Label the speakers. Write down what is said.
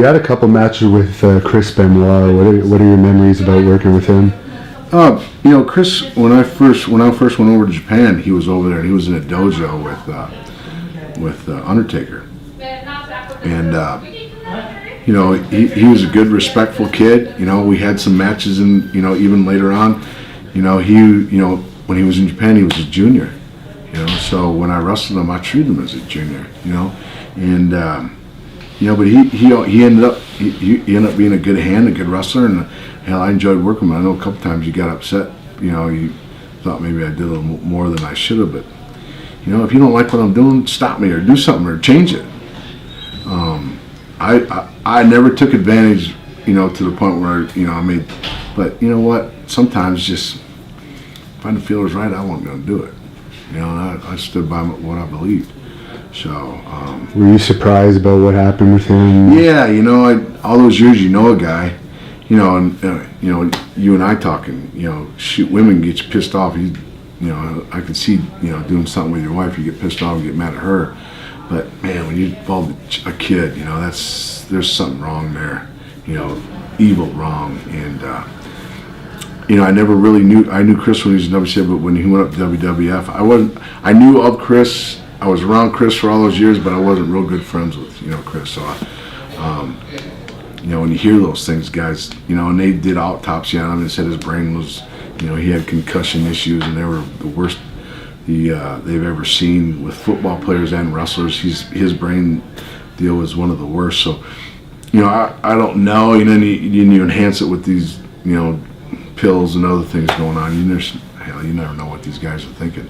Speaker 1: You had a couple matches with Chris Benoit. What are your memories about working with him?
Speaker 2: Chris, when I first went over to Japan, he was over there and he was in a dojo with Undertaker, and he was a good, respectful kid. We had some matches, and even later on, when he was in Japan, he was a junior. So when I wrestled him, I treated him as a junior. And but he ended up being a good hand, a good wrestler, and hell, I enjoyed working with him. I know a couple times he got upset. He thought maybe I did a little more than I should have, but if you don't like what I'm doing, stop me or do something or change it. I never took advantage, to the point where I made. But you know what? Sometimes just if I didn't feel it was right, I wasn't going to do it. And I stood by what I believed. So.
Speaker 1: Were you surprised about what happened with him?
Speaker 2: Yeah, all those years, a guy, and you and I talking, shoot, women get you pissed off. I could see, doing something with your wife, you get pissed off and get mad at her. But man, when you involve a kid, there's something wrong there, evil wrong. And I never really knew. I knew Chris when he was in WCW, but when he went up to WWF, I knew of Chris. I was around Chris for all those years, but I wasn't real good friends with Chris. So, when you hear those things, guys, and they did autopsy on him and said his brain was, he had concussion issues, and they were the worst they've ever seen with football players and wrestlers. His brain deal was one of the worst. So, I don't know. And then you enhance it with these, pills and other things going on. You never know what these guys are thinking.